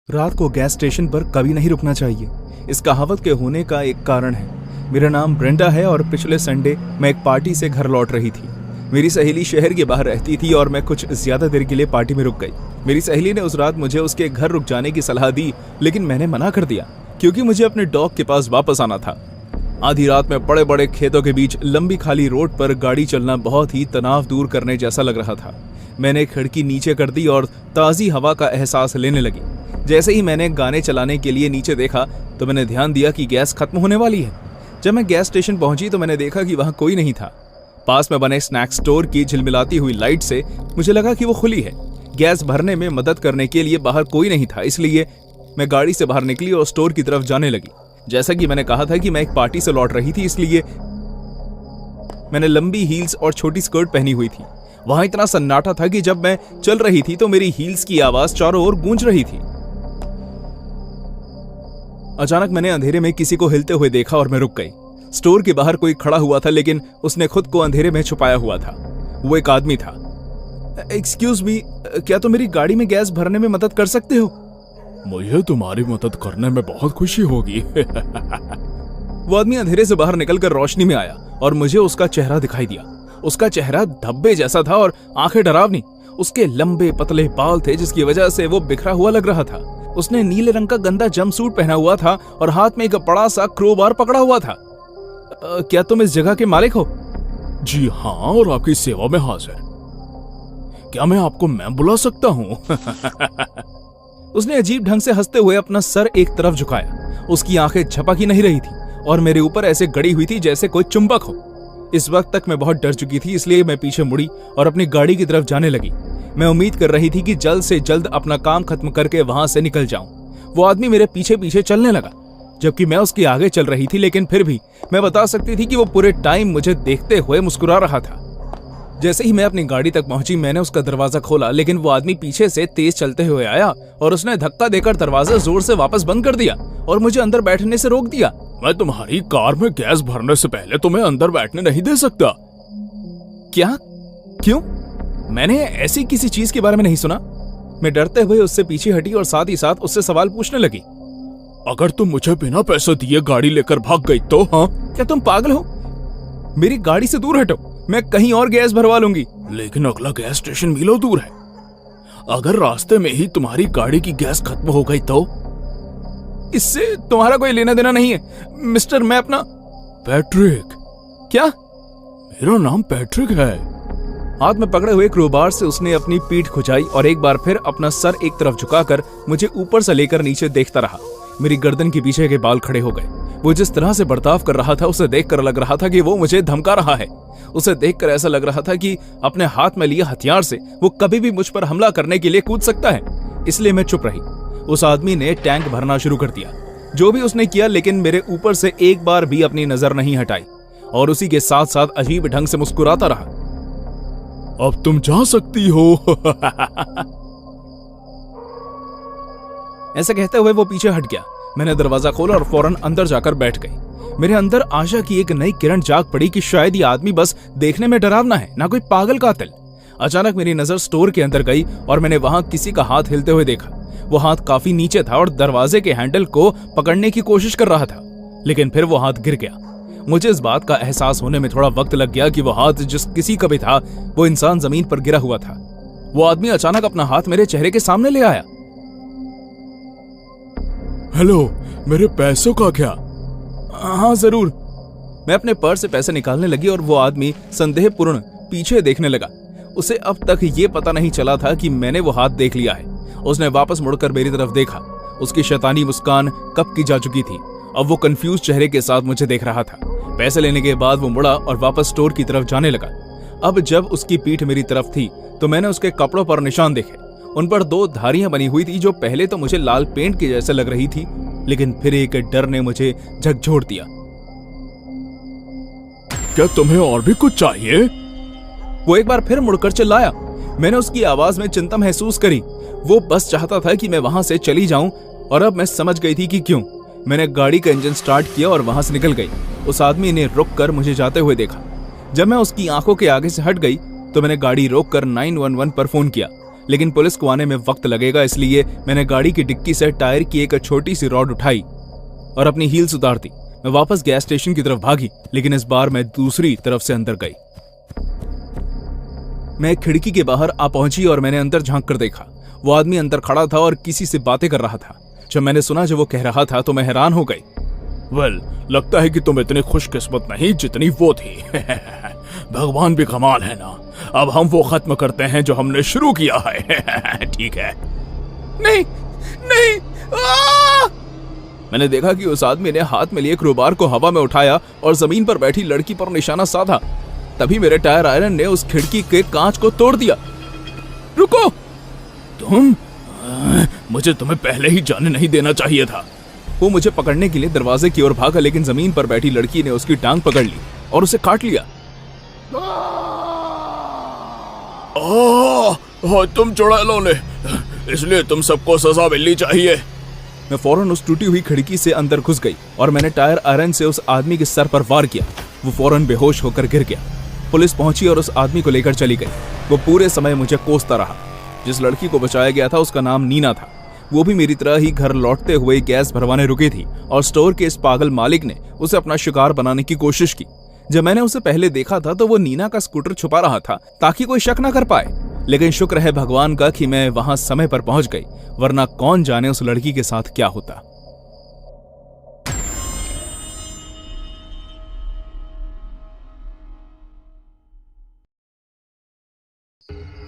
रात को gas station पर कभी नहीं रुकना चाहिए। इस कहावत के होने का एक कारण है। मेरा नाम ब्रेंडा है और पिछले संडे मैं एक पार्टी से घर लौट रही थी। मेरी सहेली शहर के बाहर रहती थी और मैं कुछ ज्यादा देर के लिए पार्टी में रुक गई। मेरी सहेली ने उस रात मुझे उसके घर रुक जाने की सलाह दी, लेकिन मैंने मना कर दिया क्योंकि मुझे अपने डॉग के पास वापस आना था। आधी रात में बड़े बड़े खेतों के बीच लंबी खाली रोड पर गाड़ी चलना बहुत ही तनाव दूर करने जैसा लग रहा था। मैंने खिड़की नीचे कर दी और ताज़ी हवा का एहसास लेने लगी। जैसे ही मैंने गाने चलाने के लिए नीचे देखा तो मैंने ध्यान दिया कि गैस खत्म होने वाली है। जब मैं गैस स्टेशन पहुंची तो मैंने देखा कि वहां कोई नहीं था। पास में बने स्नैक स्टोर की झिलमिलाती हुई लाइट से मुझे लगा कि वो खुली है। गैस भरने में मदद करने के लिए बाहर कोई नहीं था, इसलिए मैं गाड़ी से बाहर निकली और स्टोर की तरफ जाने लगी। जैसा कि मैंने कहा था कि मैं एक पार्टी से लौट रही थी, इसलिए मैंने लंबी हील्स और छोटी स्कर्ट पहनी हुई थी। वहां इतना सन्नाटा था कि जब मैं चल रही थी तो मेरी हील्स की आवाज चारों ओर गूंज रही थी। अचानक मैंने अंधेरे में किसी को हिलते हुए देखा और मैं रुक गई। स्टोर के बाहर कोई खड़ा हुआ था, लेकिन उसने खुद को अंधेरे में छुपाया हुआ था। वो एक आदमी था। एक्सक्यूज मी, क्या तुम मेरी गाड़ी में गैस भरने में मदद कर सकते हो? मुझे तुम्हारी मदद करने में बहुत खुशी होगी। वो आदमी अंधेरे से बाहर निकलकर रोशनी में आया और मुझे उसका चेहरा दिखाई दिया। उसका चेहरा धब्बे जैसा था और आंखें डरावनी। उसके लंबे पतले बाल थे जिसकी वजह से वो बिखरा हुआ लग रहा था। उसने नीले रंग का गंदा जंपसूट पहना हुआ था और हाथ में एक बड़ा सा क्रोबार पकड़ा हुआ था। क्या तुम इस जगह के मालिक हो? जी हाँ, और आपकी सेवा में हाजिर। क्या मैं आपको मैम बुला सकता हूँ? उसने अजीब ढंग से हंसते हुए अपना सर एक तरफ झुकाया। उसकी आंखें झपक ही नहीं रही थी और मेरे ऊपर ऐसे गड़ी हुई थी जैसे कोई चुंबक हो। इस वक्त तक मैं बहुत डर चुकी थी, इसलिए मैं पीछे मुड़ी और अपनी गाड़ी की तरफ जाने लगी। मैं उम्मीद कर रही थी कि जल्द से जल्द अपना काम खत्म करके वहां से निकल जाऊं। वो आदमी मेरे पीछे पीछे चलने लगा, जबकि मैं उसके आगे चल रही थी, लेकिन फिर भी मैं बता सकती थी कि वो पूरे टाइम मुझे देखते हुए मुस्कुरा रहा था। जैसे ही मैं अपनी गाड़ी तक पहुंची, मैंने उसका दरवाजा खोला, लेकिन वो आदमी पीछे से तेज चलते हुए आया और उसने धक्का देकर दरवाजा जोर से वापस बंद कर दिया और मुझे अंदर बैठने से रोक दिया। मैं तुम्हारी कार में गैस भरने से पहले तुम्हें अंदर बैठने नहीं दे सकता। क्या? क्यों? मैंने ऐसी किसी चीज के बारे में नहीं सुना। मैं डरते हुए उससे पीछे हटी और साथ ही साथ उससे सवाल पूछने लगी। अगर तुम मुझे बिना पैसे दिए गाड़ी लेकर भाग गई तो? हाँ, क्या तुम पागल हो? मेरी गाड़ी से दूर हटो, मैं कहीं और गैस भरवा लूंगी। लेकिन अगला गैस स्टेशन मीलों दूर है। अगर रास्ते में ही तुम्हारी गाड़ी की गैस खत्म हो गई तो? इससे तुम्हारा कोई लेना देना नहीं है मिस्टर। मैं अपना पैट्रिक। क्या? मेरा नाम पैट्रिक है। हाथ में पकड़े हुए क्रोबार से उसने अपनी पीठ खुजाई और एक बार फिर अपना सर एक तरफ झुकाकर मुझे ऊपर से लेकर नीचे देखता रहा। मेरी गर्दन के पीछे के बाल खड़े हो गए। वो जिस तरह से बर्ताव कर रहा था उसे देखकर लग रहा था कि वो मुझे धमका रहा है। उसे देखकर ऐसा लग रहा था कि अपने हाथ में लिए हथियार से वो कभी भी मुझ पर हमला करने के लिए कूद सकता है। इसलिए मैं चुप रही। उस आदमी ने टैंक भरना शुरू कर दिया। जो भी उसने किया, लेकिन मेरे ऊपर से एक बार भी अपनी नजर नहीं हटाई और उसी के साथ साथ अजीब ढंग से मुस्कुराता रहा। अब तुम जा सकती हो। ऐसा कहते हुए वो पीछे हट गया। मैंने दरवाजा खोला और फौरन अंदर जाकर बैठ गई। मेरे अंदर आशा की एक नई किरण जाग पड़ी कि शायद ये आदमी बस देखने में डरावना है, ना कोई पागल कातिल। अचानक मेरी नजर स्टोर के अंदर गई और मैंने वहां किसी का हाथ हिलते हुए देखा। वो हाथ काफी नीचे था और दरवाजे के हैंडल को पकड़ने की कोशिश कर रहा था, लेकिन फिर वो हाथ गिर गया। मुझे इस बात का एहसास होने में थोड़ा वक्त लग गया कि वो हाथ जिस किसी का भी था, वो इंसान जमीन पर गिरा हुआ था। वो आदमी अचानक अपना हाथ मेरे चेहरे के सामने ले आया। हेलो, मेरे पैसों का क्या? हाँ जरूर। मैं अपने पर्स से पैसे निकालने लगी और वो आदमी संदेहपूर्ण पीछे देखने लगा। उसे अब तक ये पता नहीं चला था कि मैंने वो हाथ देख लिया है। उसने वापस मुड़कर मेरी तरफ देखा। उसकी शैतानी मुस्कान कब की जा चुकी थी। अब वो कंफ्यूज चेहरे के साथ मुझे देख रहा था। पैसे लेने के बाद वो मुड़ा और वापस स्टोर की तरफ जाने लगा। अब जब उसकी पीठ मेरी तरफ थी तो मैंने उसके कपड़ों पर निशान देखे। उन पर 2 धारियां बनी हुई थी जो पहले तो मुझे लाल पेंट के जैसे लग रही थी, लेकिन फिर एक डर ने मुझे झकझोर दिया। क्या तुम्हें और भी कुछ चाहिए? वो एक बार फिर मुड़कर चिल्लाया। मैंने उसकी आवाज में चिंता महसूस करी। वो बस चाहता था कि मैं वहां से चली जाऊं और अब मैं समझ गई थी कि क्यों। मैंने गाड़ी का इंजन स्टार्ट किया और वहां से निकल गई। उस आदमी ने रुककर मुझे जाते हुए देखा। जब मैं उसकी आंखों के आगे से हट गई तो मैंने गाड़ी रोककर 911 पर फोन किया, लेकिन पुलिस को आने में वक्त लगेगा, इसलिए मैंने गाड़ी की डिक्की से टायर की एक छोटी सी रॉड उठाई और अपनी हील्स उतार दी। मैं वापस गैस स्टेशन की तरफ भागी, लेकिन इस बार मैं दूसरी तरफ से अंदर गई। मैं एक खिड़की के बाहर आ पहुंची और मैंने अंदर झांक कर देखा। वो आदमी अंदर खड़ा था और किसी से बातें कर रहा था। जब मैंने सुना जो वो कह रहा था तो मैं हैरान हो गई। वेल, लगता है कि तुम इतनी खुशकिस्मत नहीं जितनी वो थी। भगवान भी कमाल है ना। अब हम वो खत्म करते हैं जो हमने शुरू किया है। ठीक है? नहीं नहीं। मैंने देखा कि उस आदमी ने हाथ में लिए क्रोबार को हवा में उठाया और जमीन पर बैठी लड़की पर निशाना साधा। तभी मेरे टायर आयरन ने उस खिड़की के कांच को तोड़ दिया। रुको! तुम मुझे तुम्हें पहले ही जाने नहीं देना चाहिए था। वो मुझे पकड़ने के लिए दरवाजे की ओर भागा, लेकिन जमीन पर बैठी लड़की ने उसकी टांग पकड़ ली और उसे काट लिया। तुम चुड़ैलों ने, इसलिए तुम सबको सजा मिलनी चाहिए। मैं फौरन उस टूटी हुई खिड़की से अंदर घुस गई और मैंने टायर आयरन से उस आदमी के सर पर वार किया। वो फौरन बेहोश होकर गिर गया। पुलिस पहुंची और उस आदमी को लेकर चली गई। वो पूरे समय मुझे कोसता रहा। जिस लड़की को बचाया गया था उसका नाम नीना था। वो भी मेरी तरह ही घर लौटते हुए गैस भरवाने रुकी थी और स्टोर के इस पागल मालिक ने उसे अपना शिकार बनाने की कोशिश की। जब मैंने उसे पहले देखा था तो वो नीना का स्कूटर छुपा रहा था ताकि कोई शक न कर पाए, लेकिन शुक्र है भगवान का कि मैं वहां समय पर पहुंच गई, वरना कौन जाने उस लड़की के साथ क्या होता।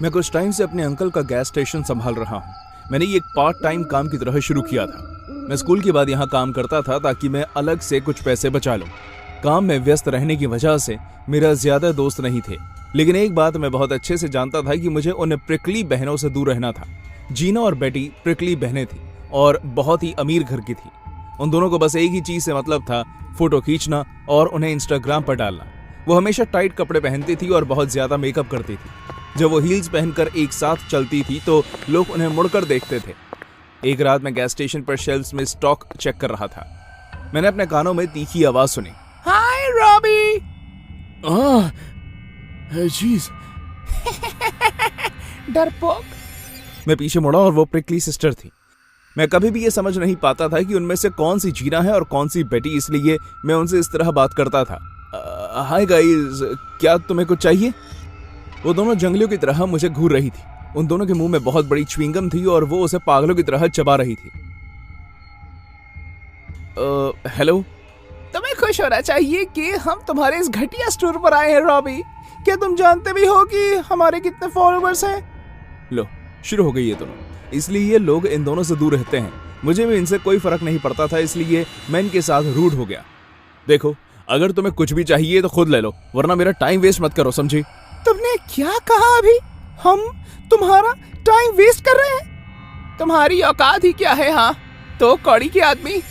मैं कुछ टाइम से अपने अंकल का गैस स्टेशन संभाल रहा हूँ। मैंने ये एक पार्ट टाइम काम की तरह शुरू किया था। मैं स्कूल के बाद यहाँ काम करता था ताकि मैं अलग से कुछ पैसे बचा लूँ। काम में व्यस्त रहने की वजह से मेरा ज्यादा दोस्त नहीं थे, लेकिन एक बात मैं बहुत अच्छे से जानता था कि मुझे उन प्रिकली बहनों से दूर रहना था। जीना और बेटी प्रिकली बहनें थी और बहुत ही अमीर घर की थी। उन दोनों को बस एक ही चीज से मतलब था, फोटो खींचना और उन्हें इंस्टाग्राम पर डालना। वो हमेशा टाइट कपड़े पहनती थी और बहुत ज्यादा मेकअप करती थी। जब वो हील्स पहनकर एक साथ चलती थी तो लोग उन्हें मुड़कर देखते थे। एक रात मैं गैस स्टेशन पर शेल्फ्स में स्टॉक चेक कर रहा था। मैंने अपने कानों में तीखी आवाज सुनी, हाय रॉबी। जीज। डरपोक। मैं पीछे मुड़ा और वो प्रिकली सिस्टर थी। मैं कभी भी ये समझ नहीं पाता था कि उनमें से कौन सी जीना है और कौन सी बेटी, इसलिए मैं उनसे इस तरह बात करता था, हाय गाइस, क्या तुम्हें कुछ चाहिए? वो दोनों जंगलियों की तरह मुझे घूर रही थी। उन दोनों के मुंह में बहुत बड़ी च्युइंगम थी और वो उसे पागलों की तरह चबा रही थी। हेलो। तुम्हें खुश होना चाहिए कि हम तुम्हारे इस घटिया स्टोर पर आए हैं रॉबी। क्या तुम जानते भी हो कि हमारे कितने फॉलोअर्स हैं? लो, शुरू हो गई ये दोनों। इसलिए ये लोग इन दोनों से दूर रहते हैं। मुझे भी इनसे कोई फर्क नहीं पड़ता था, इसलिए मैं इनके साथ रूड हो गया। देखो, अगर तुम्हें कुछ भी चाहिए तो खुद ले लो, वरना मेरा टाइम वेस्ट मत करो, समझी? तुमने क्या कहा अभी? हम तुम्हारा टाइम वेस्ट कर रहे हैं? तुम्हारी औकात ही क्या है? हाँ तो कौड़ी के आदमी।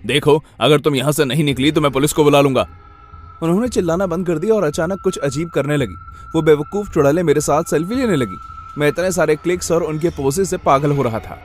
देखो, अगर तुम यहाँ से नहीं निकली तो मैं पुलिस को बुला लूंगा। उन्होंने चिल्लाना बंद कर दिया और अचानक कुछ अजीब करने लगी। वो बेवकूफ चुड़ैलें मेरे साथ सेल्फी लेने लगी। मैं इतने सारे क्लिक्स और उनके पोजेस से पागल हो रहा था।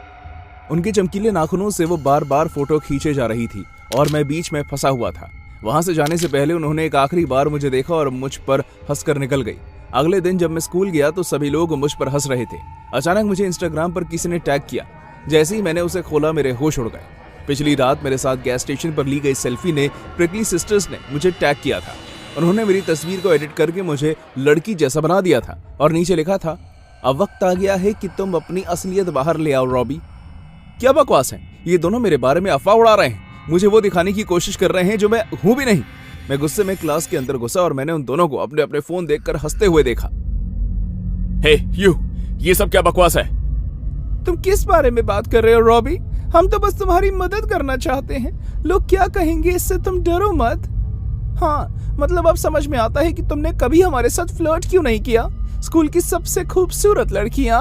उनके चमकीले नाखूनों से वो बार बार फोटो खींचे जा रही थी और मैं बीच में फंसा हुआ था। वहां से जाने से पहले उन्होंने एक आखिरी बार मुझे देखा और मुझ पर हंसकर निकल गई। अगले दिन जब मैं स्कूल गया तो सभी लोग मुझ पर हंस रहे थे। अचानक मुझे इंस्टाग्राम पर किसी ने टैग किया। जैसे ही मैंने उसे खोला मेरे होश उड़ गए। पिछली रात मेरे साथ गैस स्टेशन पर ली गई सेल्फी ने प्रिकली सिस्टर्स ने मुझे टैग किया था। उन्होंने मेरी तस्वीर को एडिट करके मुझे लड़की जैसा बना दिया था और नीचे लिखा था, अब वक्त आ गया है कि तुम अपनी असलियत बाहर ले आओ रॉबी। क्या बकवास है, ये दोनों मेरे बारे में अफवाह उड़ा रहे हैं। मुझे वो दिखाने की कोशिश कर रहे हैं जो मैं हूं भी नहीं। मैं गुस्से में क्लास के अंदर घुसा और मैंने उन दोनों को अपने अपने फोन देखकर हंसते हुए देखा। हे यू, ये सब क्या बकवास है? तुम किस बारे में बात कर रहे हो रॉबी? हम तो बस तुम्हारी मदद करना चाहते हैं। लोग क्या कहेंगे इससे तुम डरो मत। हाँ, मतलब अब समझ में आता है कि तुमने कभी हमारे साथ फ्लर्ट क्यों नहीं किया। स्कूल की सबसे खूबसूरत लड़कियां।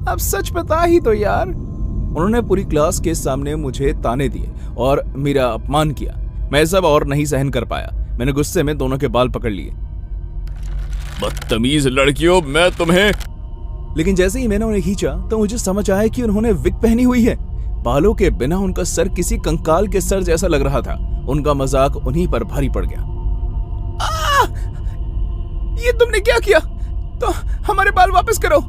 अब सच बता ही दो यार। उन्होंने पूरी क्लास के सामने मुझे ताने दिए और मेरा अपमान किया। मैं सब और नहीं सहन कर पाया। मैंने गुस्से में दोनों के बाल पकड़ लिए। बदतमीज लड़कियों, मैं तुम्हें। लेकिन जैसे ही मैंने उन्हें खींचा तो मुझे समझ आया कि उन्होंने विग पहनी हुई है। बालों के बिना उनका सर किसी कंकाल के सर जैसा लग रहा था। उनका मजाक उन्हीं पर भारी पड़ गया। ये तुमने क्या किया? तो हमारे बाल वापस करो।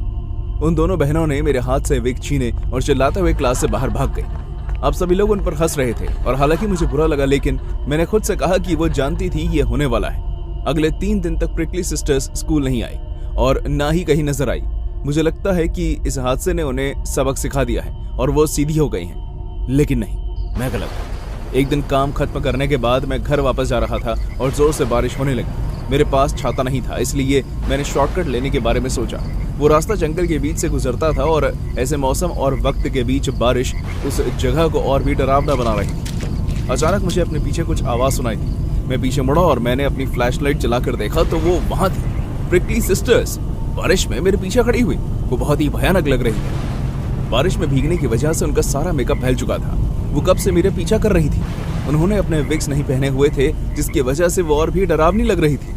उन दोनों बहनों ने मेरे हाथ से विग छीने और चिल्लाते हुए क्लास से बाहर भाग गई। अब सभी लोग उन पर हंस रहे थे और हालांकि मुझे बुरा लगा, लेकिन मैंने खुद से कहा कि वो जानती थी ये होने वाला है। अगले 3 दिन तक प्रिकली सिस्टर्स स्कूल नहीं आई और ना ही कहीं नजर आई। मुझे लगता है कि इस हादसे ने उन्हें सबक सिखा दिया है और वो सीधी हो गई हैं। लेकिन नहीं, मैं गलत था। एक दिन काम खत्म करने के बाद मैं घर वापस जा रहा था और जोर से बारिश होने लगी। मेरे पास छाता नहीं था, इसलिए मैंने शॉर्टकट लेने के बारे में सोचा। वो रास्ता जंगल के बीच से गुजरता था और ऐसे मौसम और वक्त के बीच बारिश उस जगह को और भी डरावना बना रही थी। अचानक मुझे अपने पीछे कुछ आवाज सुनाई दी। मैं पीछे मुड़ा और मैंने अपनी फ्लैशलाइट जलाकर देखा तो वो वहां थी, प्रिकली सिस्टर्स, बारिश में मेरे पीछे खड़ी हुई। वो बहुत ही भयानक लग रही थी। बारिश में भीगने की वजह से उनका सारा मेकअप फैल चुका था। वो कब से मेरे पीछा कर रही थी। उन्होंने अपने विग्स नहीं पहने हुए थे, जिसकी वजह से वो और भी डरावनी लग रही थी।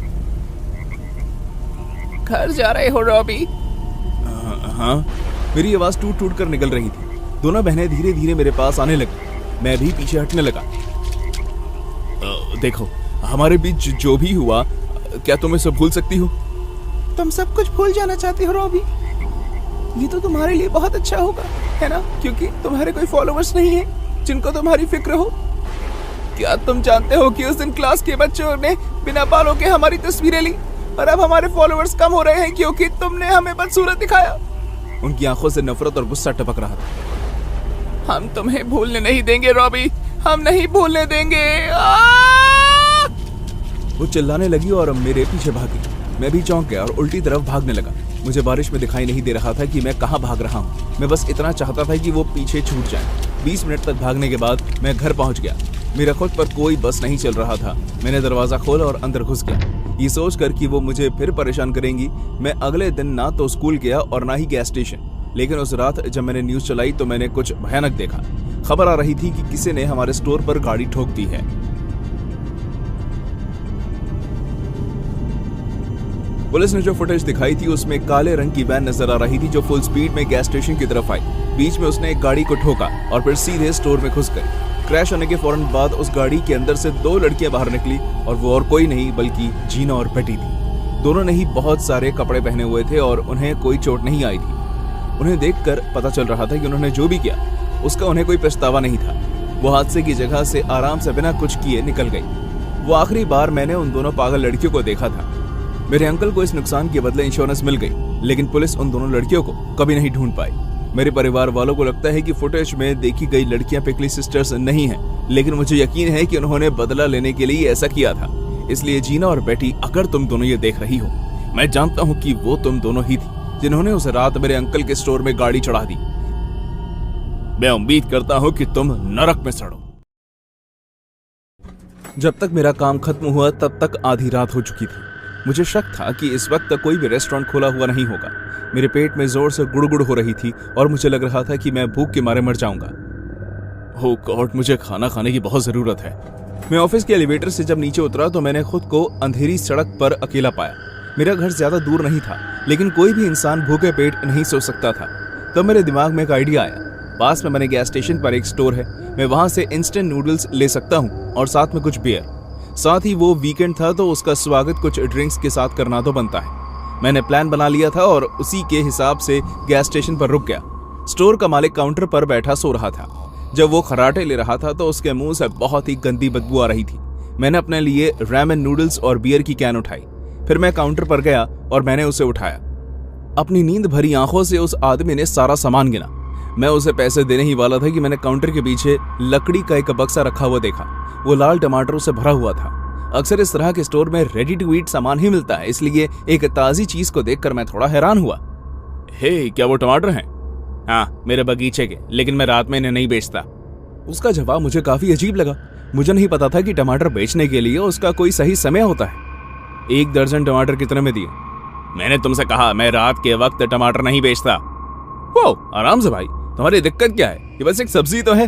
घर जा रहे हो रॉबी? हाँ, मेरी आवाज टूट टूट कर निकल रही थी। दोनों बहनें धीरे धीरे मेरे पास आने लगी। मैं भी पीछे हटने लगा। देखो, हमारे बीच जो भी हुआ, क्या तुम इसे भूल सकती हो? तुम सब कुछ भूल जाना चाहती हो रॉबी? ये तो तुम्हारे लिए बहुत अच्छा होगा, है ना? क्योंकि तुम्हारे कोई फॉलोअर्स नहीं है जिनको तुम्हारी फिक्र हो। क्या तुम जानते हो कि उस दिन क्लास के बच्चों ने बिना बालों के हमारी तस्वीरें ली और अब हमारे फॉलोअर्स कम हो रहे हैं क्योंकि तुमने हमें बदसूरत दिखाया। उनकी आंखों से नफरत और गुस्सा टपक रहा था। हम तुम्हें भूलने नहीं देंगे रॉबी, हम नहीं भूलने देंगे। वो चिल्लाने लगी और मेरे पीछे भागी। मैं भी चौंक गया और उल्टी तरफ भागने लगा। मुझे बारिश में दिखाई नहीं दे रहा था कि मैं कहाँ भाग रहा हूँ। मैं बस इतना चाहता था कि वो पीछे छूट जाए। 20 मिनट तक भागने के बाद मैं घर पहुँच गया। मेरा खुद पर कोई बस नहीं चल रहा था। मैंने दरवाजा खोला और अंदर घुस गया, ये सोचकर कि वो मुझे फिर परेशान करेंगी। मैं अगले दिन ना तो स्कूल गया और ना ही गैस स्टेशन। लेकिन उस रात जब मैंने न्यूज चलाई तो मैंने कुछ भयानक देखा। खबर आ रही थी कि किसी ने हमारे स्टोर पर गाड़ी ठोक दी है। पुलिस ने जो फुटेज दिखाई थी उसमें काले रंग की वैन नजर आ रही थी जो फुल स्पीड में गैस स्टेशन की तरफ आई। बीच में उसने एक गाड़ी को ठोका और फिर सीधे स्टोर में घुस गई। क्रैश होने के फौरन बाद उस गाड़ी के अंदर से 2 लड़कियां बाहर निकली और वो और कोई नहीं बल्कि जीना और बेटी थी। दोनों ने ही बहुत सारे कपड़े पहने हुए थे और उन्हें कोई चोट नहीं आई थी। उन्हें देखकर पता चल रहा था कि उन्होंने जो भी किया उसका उन्हें कोई पछतावा नहीं था। वो हादसे की जगह से आराम से बिना कुछ किए निकल गई। वो आखिरी बार मैंने उन दोनों पागल लड़कियों को देखा था। मेरे अंकल को इस नुकसान के बदले इंश्योरेंस मिल गई, लेकिन पुलिस उन दोनों लड़कियों को कभी नहीं ढूंढ पाई। मेरे परिवार वालों को लगता है कि फुटेज में देखी गई लड़कियां पिकली सिस्टर्स नहीं हैं, लेकिन मुझे यकीन है कि उन्होंने बदला लेने के लिए ऐसा किया था। इसलिए जीना और बेटी, अगर तुम दोनों ये देख रही हो, मैं जानता हूँ कि वो तुम दोनों ही थी जिन्होंने उस रात मेरे अंकल के स्टोर में गाड़ी चढ़ा दी। मैं उम्मीद करता हूँ कि तुम नरक में सड़ो। जब तक मेरा काम खत्म हुआ तब तक आधी रात हो चुकी थी। मुझे शक था कि इस वक्त तक कोई भी रेस्टोरेंट खोला हुआ नहीं होगा। मेरे पेट में जोर से गुड़गुड़ हो रही थी और मुझे लग रहा था कि मैं भूख के मारे मर जाऊंगा। ओह गॉड, मुझे खाना खाने की बहुत जरूरत है। मैं ऑफिस के एलिवेटर से जब नीचे उतरा तो मैंने खुद को अंधेरी सड़क पर अकेला पाया। मेरा घर ज्यादा दूर नहीं था, लेकिन कोई भी इंसान भूखे पेट नहीं सो सकता था। तब मेरे दिमाग में एक आइडिया आया। पास में मैंने गैस स्टेशन पर एक स्टोर है, मैं वहां से इंस्टेंट नूडल्स ले सकता हूँ और साथ में कुछ बियर। साथ ही वो वीकेंड था तो उसका स्वागत कुछ ड्रिंक्स के साथ करना तो बनता है। मैंने प्लान बना लिया था और उसी के हिसाब से गैस स्टेशन पर रुक गया। स्टोर का मालिक काउंटर पर बैठा सो रहा था। जब वो खराटे ले रहा था तो उसके मुंह से बहुत ही गंदी बदबू आ रही थी। मैंने अपने लिए रैमन नूडल्स और बियर की कैन उठाई। फिर मैं काउंटर पर गया और मैंने उसे उठाया। अपनी नींद भरी आंखों से उस आदमी ने सारा सामान गिना। मैं उसे पैसे देने ही वाला था कि मैंने काउंटर के पीछे लकड़ी का एक बक्सा रखा हुआ देखा। वो लाल टमाटरों से भरा हुआ था। अक्सर इस तरह के स्टोर में रेडी टू ईट सामान ही मिलता है, इसलिए एक ताजी चीज को देखकर मैं थोड़ा हैरान हुआ। हे, क्या वो टमाटर हैं? हाँ, मेरे बगीचे के, लेकिन मैं रात में इन्हें नहीं बेचता। उसका जवाब मुझे काफी अजीब लगा। मुझे नहीं पता था कि टमाटर बेचने के लिए उसका कोई सही समय होता है। 1 दर्जन टमाटर कितने में दिए? मैंने तुमसे कहा मैं रात के वक्त टमाटर नहीं बेचता। वो आराम से भाई, तुम्हारी दिक्कत क्या है? ये बस एक सब्जी तो है।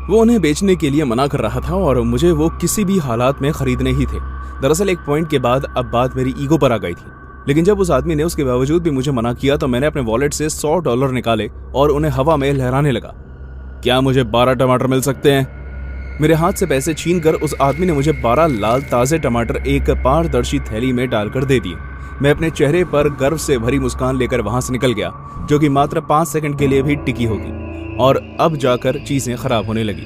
वो उन्हें बेचने के लिए मना कर रहा था और मुझे वो किसी भी हालात में खरीदने ही थे। दरअसल एक पॉइंट के बाद अब बात मेरी ईगो पर आ गई थी। लेकिन जब उस आदमी ने उसके बावजूद भी मुझे मना किया तो मैंने अपने वॉलेट से $100 निकाले और उन्हें हवा में लहराने लगा। क्या मुझे 12 टमाटर मिल सकते हैं? मेरे हाथ से पैसे छीनकर उस आदमी ने मुझे 12 लाल ताजे टमाटर एक पारदर्शी थैली में डालकर दे दिए। मैं अपने चेहरे पर गर्व से भरी मुस्कान लेकर वहां से निकल गया, जो कि मात्र 5 सेकंड के लिए भी टिकी होगी, और अब जाकर चीजें खराब होने लगी।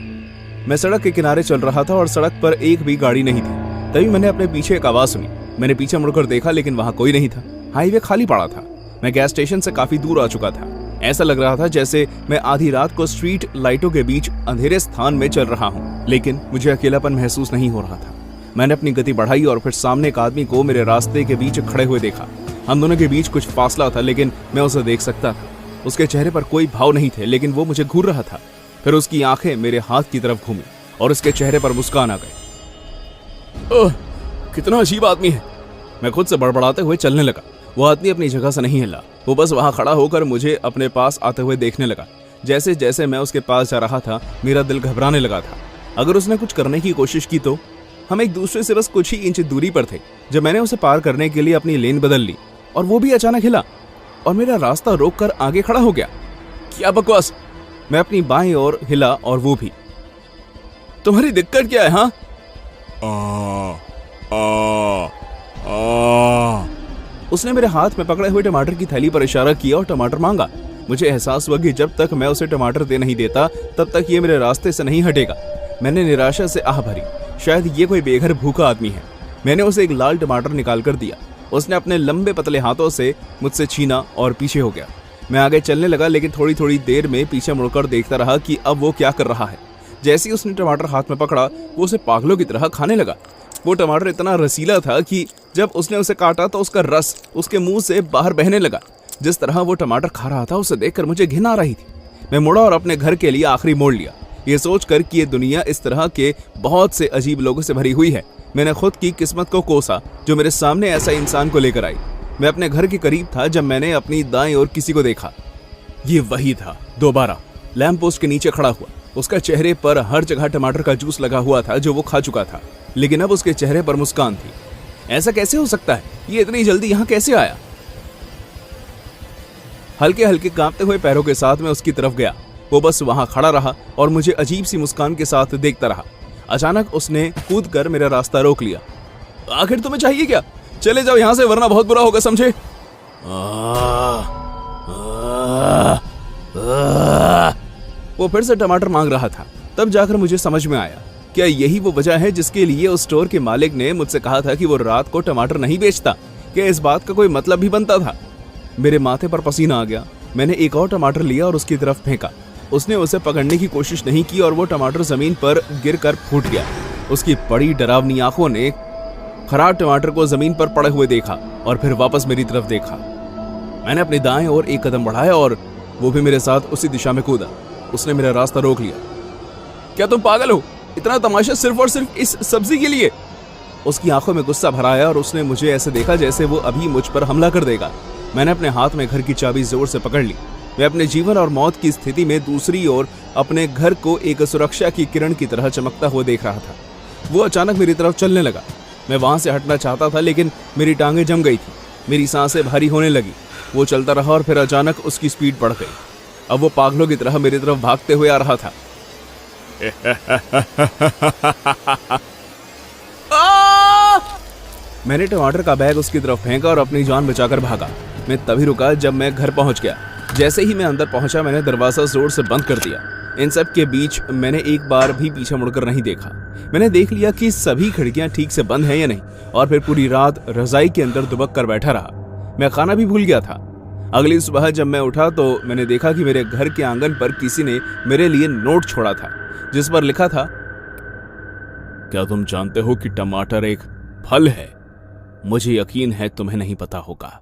मैं सड़क के किनारे चल रहा था और सड़क पर एक भी गाड़ी नहीं थी। तभी मैंने अपने पीछे एक आवाज सुनी। मैंने पीछे मुड़कर देखा, लेकिन वहां कोई नहीं था। हाईवे खाली पड़ा था। मैं गैस स्टेशन से काफी दूर आ चुका था। ऐसा लग रहा था जैसे मैं आधी रात को स्ट्रीट लाइटों के बीच अंधेरे स्थान में चल रहा हूँ, लेकिन मुझे अकेलापन महसूस नहीं हो रहा था। मैंने अपनी गति बढ़ाई और फिर सामने एक आदमी को मेरे रास्ते के बीच खड़े हुए देखा। हम दोनों के बीच कुछ फासला था, लेकिन मैं उसे देख सकता था। उसके चेहरे पर कोई भाव नहीं थे, लेकिन वो मुझे घूर रहा था। फिर उसकी आंखें मेरे हाथ की तरफ घूमी और उसके चेहरे पर मुस्कान आ गई। कितना अजीब आदमी है। मैं खुद से बड़बड़ाते हुए चलने लगा। वो आदमी अपनी जगह से नहीं हिला। वो बस वहां खड़ा होकर मुझे अपने पास आते हुए देखने लगा। जैसे जैसे मैं उसके पास जा रहा था, मेरा दिल घबराने लगा था। अगर उसने कुछ करने की कोशिश की तो। हम एक दूसरे से बस कुछ ही इंच दूरी पर थे जब मैंने उसे पार करने के लिए अपनी लेन बदल ली, और वो भी अचानक हिला और मेरा रास्ता रोककर आगे खड़ा हो गया। क्या बकवास। मैं अपनी बाईं ओर हिला और वो भी। तुम्हारी दिक्कत क्या है? हाँ, उसने मेरे हाथ में पकड़े हुए टमाटर की थैली पर इशारा किया और टमाटर मांगा। मुझे एहसास हुआ कि जब तक मैं उसे टमाटर दे नहीं देता, तब तक ये मेरे रास्ते से नहीं हटेगा। मैंने निराशा से आह भरी, शायद ये कोई बेघर भूखा आदमी है। मैंने उसे एक लाल टमाटर निकाल कर दिया। उसने अपने लंबे पतले हाथों से मुझसे छीना और पीछे हो गया। मैं आगे चलने लगा, लेकिन थोड़ी थोड़ी देर में पीछे मुड़कर देखता रहा कि अब वो क्या कर रहा है। जैसे ही उसने टमाटर हाथ में पकड़ा, वो उसे पागलों की तरह खाने लगा। वो टमाटर इतना रसीला था कि जब उसने उसे काटा तो उसका रस उसके मुंह से बाहर बहने लगा। जिस तरह वो टमाटर खा रहा था, उसे देखकर मुझे घिन आ रही थी। मैं मुड़ा और अपने घर के लिए आखिरी मोड़ लिया, ये सोचकर कि ये दुनिया इस तरह के बहुत से अजीब लोगों से भरी हुई है। मैंने खुद की किस्मत को कोसा जो मेरे सामने ऐसा इंसान को लेकर आई। मैं अपने घर के करीब था जब मैंने अपनी दाईं ओर किसी को देखा। ये वही था, दोबारा लैंप पोस्ट के नीचे खड़ा हुआ। उसका चेहरे पर हर जगह टमाटर का जूस लगा हुआ था जो वो खा चुका था, लेकिन अब उसके चेहरे पर मुस्कान थी। ऐसा कैसे हो सकता है? ये इतनी जल्दी यहाँ कैसे आया? हल्के हल्के कांपते हुए पैरों के साथ मैं उसकी तरफ गया। वो बस वहां खड़ा रहा और मुझे अजीब सी मुस्कान के साथ देखता रहा। अचानक उसने कूदकर मेरा रास्ता रोक लिया। आखिर तुम्हें चाहिए क्या? चले जाओ यहाँ से, वरना बहुत बुरा होगा, समझे? वो फिर से टमाटर मांग रहा था। तब जाकर मुझे समझ में आया, क्या यही वो वजह है जिसके लिए उस स्टोर के मालिक ने मुझसे कहा था कि वो रात को टमाटर नहीं बेचता? क्या इस बात का कोई मतलब भी बनता था? मेरे माथे पर पसीना आ गया। मैंने एक और टमाटर लिया और उसकी तरफ फेंका। उसने उसे पकड़ने की कोशिश नहीं की और वो टमाटर जमीन पर गिरकर फूट गया। उसकी बड़ी डरावनी आंखों ने खराब टमाटर को जमीन पर पड़े हुए देखा और फिर वापस मेरी तरफ देखा। मैंने अपनी दाएं ओर एक कदम बढ़ाया और वो भी मेरे साथ उसी दिशा में कूदा। उसने मेरा रास्ता रोक लिया। क्या तुम पागल हो? इतना तमाशा सिर्फ और सिर्फ इस सब्जी के लिए? उसकी आंखों में गुस्सा भर आया और उसने मुझे ऐसे देखा जैसे वो अभी मुझ पर हमला कर देगा। मैंने अपने हाथ में घर की चाबी जोर से पकड़ ली। मैं अपने जीवन और मौत की स्थिति में दूसरी ओर अपने घर को एक सुरक्षा की किरण की तरह चमकता हुआ देख रहा था। वो अचानक मेरी तरफ चलने लगा। मैं वहां से हटना चाहता था, लेकिन मेरी टांगें जम गई थी। मेरी सांसें भारी होने लगी। वो चलता रहा और फिर अचानक उसकी स्पीड बढ़ गई। अब वो पागलों की तरह मेरी तरफ भागते हुए आ रहा था। मैंने टमाटर का बैग उसकी तरफ फेंका और अपनी जान बचाकर भागा। मैं तभी रुका जब मैं घर पहुंच गया। जैसे ही मैं अंदर पहुंचा, मैंने दरवाजा जोर से बंद कर दिया। इन सब के बीच मैंने एक बार भी पीछे मुड़कर नहीं देखा। मैंने देख लिया कि सभी खिड़कियां ठीक से बंद हैं या नहीं, और फिर पूरी रात रजाई के अंदर दुबक कर बैठा रहा। मैं खाना भी भूल गया था। अगली सुबह जब मैं उठा तो मैंने देखा कि मेरे घर के आंगन पर किसी ने मेरे लिए नोट छोड़ा था, जिस पर लिखा था, क्या तुम जानते हो कि टमाटर एक फल है? मुझे यकीन है तुम्हें नहीं पता होगा।